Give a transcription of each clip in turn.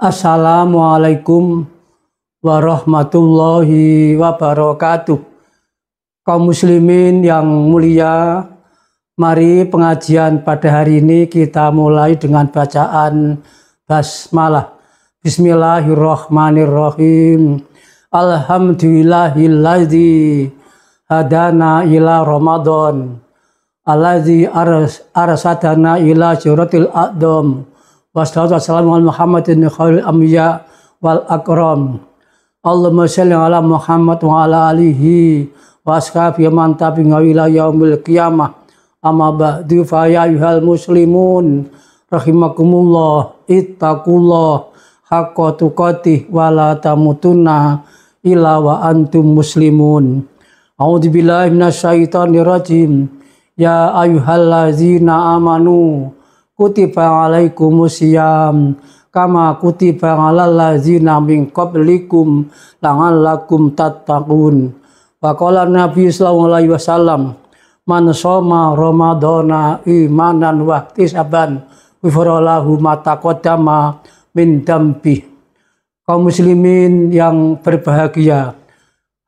Assalamualaikum warahmatullahi wabarakatuh. Kaum muslimin yang mulia, mari pengajian pada hari ini kita mulai dengan bacaan basmalah. Bismillahirrahmanirrahim. Alhamdulillahilladzi hadana ila Ramadan. Alladzi arsadana ila syuratil aqdam. Wassalatu wassalamu ala Muhammadin khairil anbiya wal akram. Allahumma shalli ala Muhammad wa ala alihi wa ashabihi man tabi'a ila yaumil qiyamah. Amma ba'du fa ya ayyuhal muslimun rahimakumullah ittaqullah haqqa tuqatih wa la tamutunna illa wa antum muslimun. A'udzubillahi minasyaitonir rajim. Ya ayyuhallazina amanu kutiba alaikumusiyam kama kutiba alal ladzina min qablikum la'allakum tattaqun. Wa qala Nabi sallallahu alaihi wasallam, man shoma ramadhana imanan wa ihtisaban ghufira lahu ma taqaddama min dambi. Kaum muslimin yang berbahagia,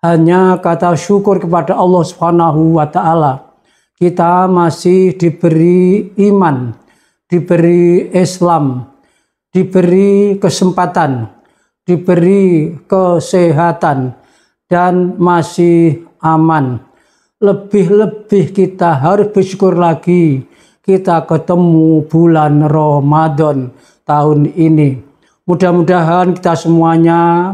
hanya kata syukur kepada Allah Subhanahu wa taala. Kita masih diberi iman, diberi Islam, diberi kesempatan, diberi kesehatan, dan masih aman. Lebih-lebih kita harus bersyukur lagi kita ketemu bulan Ramadan tahun ini. Mudah-mudahan kita semuanya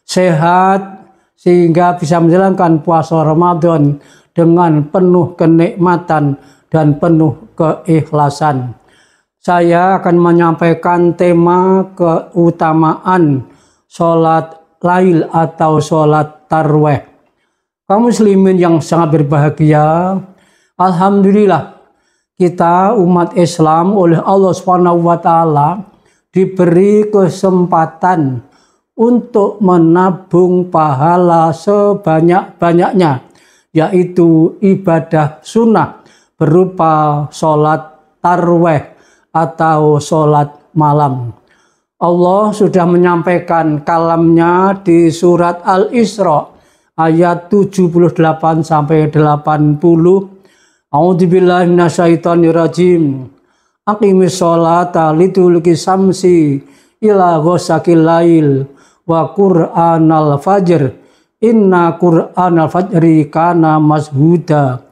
sehat sehingga bisa menjalankan puasa Ramadan dengan penuh kenikmatan dan penuh keikhlasan. Saya akan menyampaikan tema keutamaan sholat lail atau sholat tarweh. Kaum muslimin yang sangat berbahagia, alhamdulillah kita umat Islam oleh Allah Subhanahu wa taala diberi kesempatan untuk menabung pahala sebanyak-banyaknya, yaitu ibadah sunnah berupa sholat tarweh atau sholat malam. Allah sudah menyampaikan kalamnya di surat Al-Isra ayat 78 sampai 80. A'udzubillahi minasyaitonir rajim. Aqimis sholata liduluki samsi ila ghosakil lail wa qur'anal fajr. Inna qur'anal fajri kana mashuda.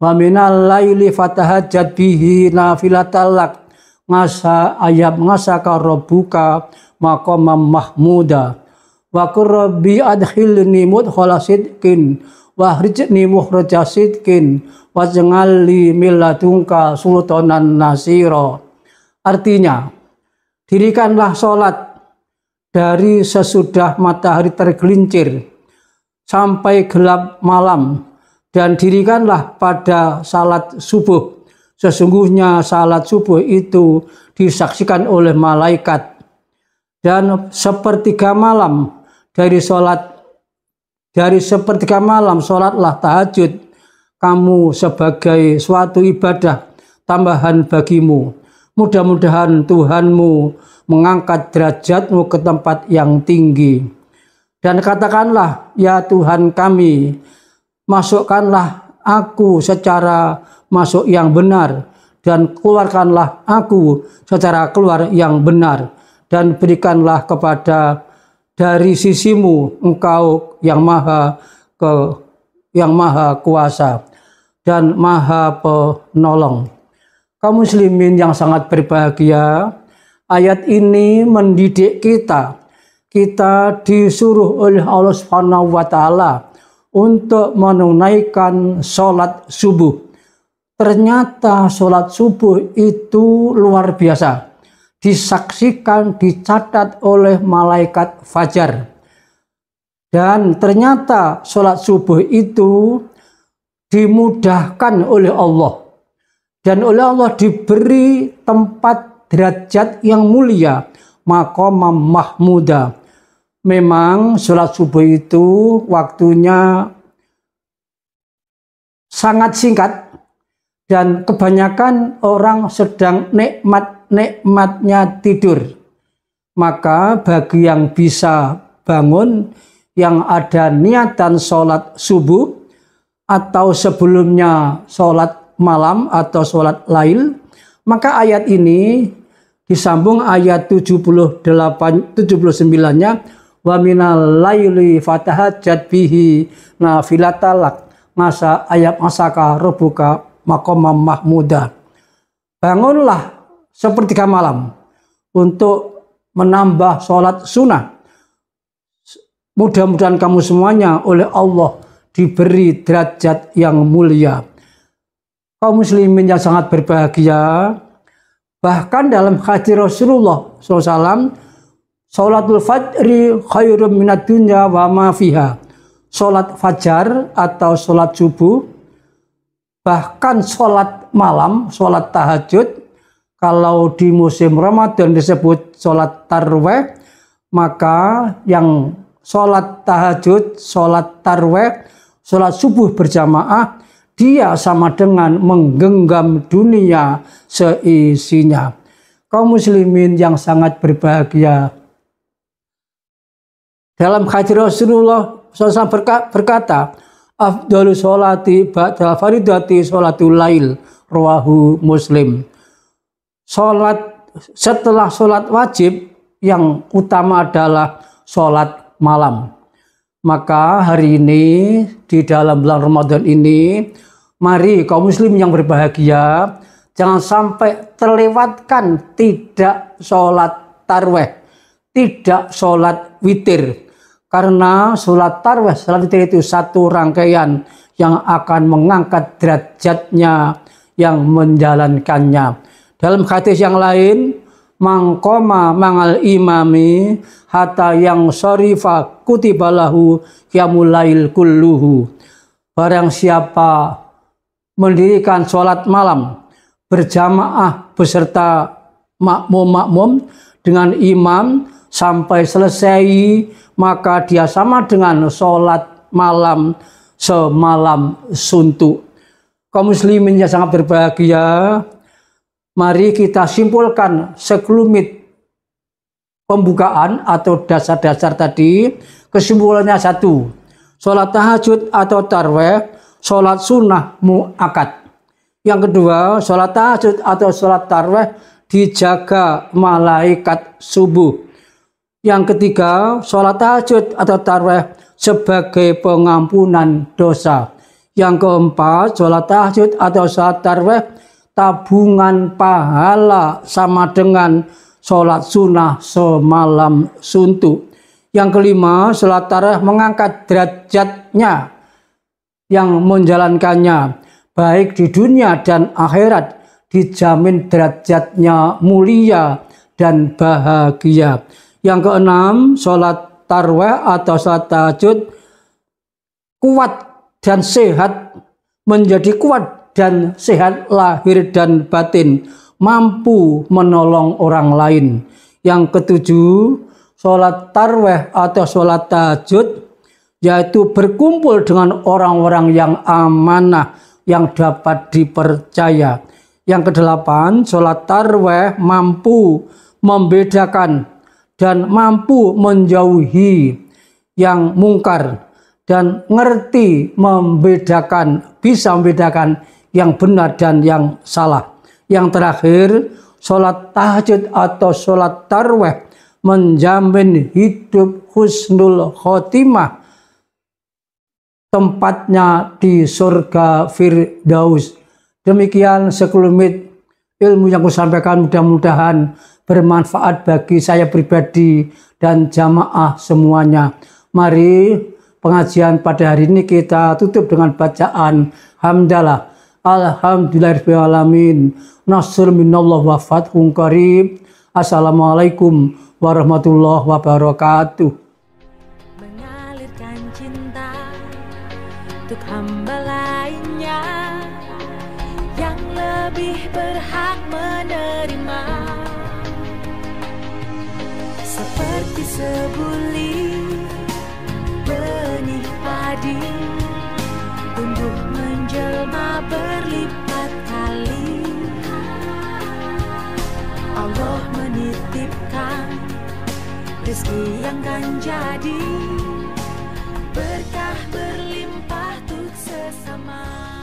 Wa minal laili fatahajjat bihi nafilatalak. Ngasa ayat ngasaka rabbuka maqamam mahmuda. Wa qur rabbi adkhilni mudkhala sidqin wa akhrijni mukhraja sidqin waj'al li min ladunka sultanan nasira. Artinya, dirikanlah sholat dari sesudah matahari tergelincir sampai gelap malam, dan dirikanlah pada salat subuh. Sesungguhnya salat subuh itu disaksikan oleh malaikat, dan sepertiga malam sepertiga malam sholatlah tahajud kamu sebagai suatu ibadah tambahan bagimu. Mudah-mudahan Tuhanmu mengangkat derajatmu ke tempat yang tinggi. Dan katakanlah, ya Tuhan kami, masukkanlah aku secara masuk yang benar, dan keluarkanlah aku secara keluar yang benar, dan berikanlah kepada dari sisimu engkau yang maha kuasa dan maha penolong. Kaum muslimin yang sangat berbahagia, ayat ini mendidik kita. Kita disuruh oleh Allah Subhanahu wa taala untuk menunaikan sholat subuh. Ternyata sholat subuh itu luar biasa. Disaksikan, dicatat oleh malaikat fajar. Dan ternyata sholat subuh itu dimudahkan oleh Allah. Dan oleh Allah diberi tempat derajat yang mulia, maqamam mahmuda. Memang sholat subuh itu waktunya sangat singkat, dan kebanyakan orang sedang nikmatnya tidur. Maka bagi yang bisa bangun, yang ada niatan sholat subuh, atau sebelumnya sholat malam atau sholat lail, maka ayat ini disambung ayat 79-nya, wa minal laili fatahajjat bihi nafilatalak ngasa ayat masaka rabbuka maqamam mahmuda. Bangunlah sepertiga malam untuk menambah sholat sunnah. Mudah-mudahan kamu semuanya oleh Allah diberi derajat yang mulia. Kaum muslimin yang sangat berbahagia, bahkan dalam hadis Rasulullah SAW, sholatul fajri khairum minad dunya wa ma fiha. Sholat fajar atau sholat subuh, bahkan sholat malam, sholat tahajud, kalau di musim Ramadan disebut sholat tarweh, maka yang sholat tahajud, sholat tarweh, sholat subuh berjamaah, dia sama dengan menggenggam dunia seisinya. Kaum muslimin yang sangat berbahagia, dalam hadis Rasulullah SAW berkata, afdalu sholati ba'dal faridati sholatul lail, rawahu Muslim. Sholat setelah sholat wajib yang utama adalah sholat malam. Maka hari ini di dalam bulan Ramadan ini, mari kaum muslim yang berbahagia jangan sampai terlewatkan tidak sholat tarweh, tidak sholat witir. Karena sholat tarweh, sholat witir itu satu rangkaian yang akan mengangkat derajatnya yang menjalankannya. Dalam hadis yang lain, mangkoma mangal imami hatta yang syarifa kutibalahu qiyamul lail kulluhu. Barang siapa mendirikan sholat malam berjamaah beserta makmum dengan imam sampai selesai, maka dia sama dengan sholat malam semalam suntuk. Kaum muslimin yang sangat berbahagia, mari kita simpulkan sekelumit pembukaan atau dasar-dasar tadi. Kesimpulannya satu, sholat tahajud atau tarweh, sholat sunnah mu'akad. Yang kedua, sholat tahajud atau sholat tarweh dijaga malaikat subuh. Yang ketiga, sholat tahajud atau tarweh sebagai pengampunan dosa. Yang keempat, sholat tahajud atau sholat tarweh tabungan pahala sama dengan sholat sunnah semalam suntuk. Yang kelima, sholat tarawih mengangkat derajatnya yang menjalankannya, baik di dunia dan akhirat, dijamin derajatnya mulia dan bahagia. Yang keenam, sholat tarawih atau sholat tahajud kuat dan sehat, menjadi kuat dan sehat lahir dan batin, mampu menolong orang lain. Yang ketujuh, sholat tarawih atau sholat tahajud yaitu berkumpul dengan orang-orang yang amanah, yang dapat dipercaya. Yang kedelapan, sholat tarawih mampu membedakan dan mampu menjauhi yang mungkar dan ngerti membedakan, bisa membedakan yang benar dan yang salah. Yang terakhir, sholat tahajud atau sholat tarawih menjamin hidup husnul khotimah, tempatnya di surga Firdaus. Demikian sekelumit ilmu yang aku sampaikan, mudah-mudahan bermanfaat bagi saya pribadi dan jamaah semuanya. Mari pengajian pada hari ini kita tutup dengan bacaan hamdalah. Alhamdulillahirrahmanirrahim. Nasr minallah wa fathun qarib. Assalamualaikum warahmatullahi wabarakatuh. Mengalirkan cinta untuk hamba lainnya yang lebih berhak menerima, seperti sebuli benih padi tumbuh menjelma berlipat kali. Allah menitipkan rezeki yang kan jadi berkah berlimpah untuk sesama.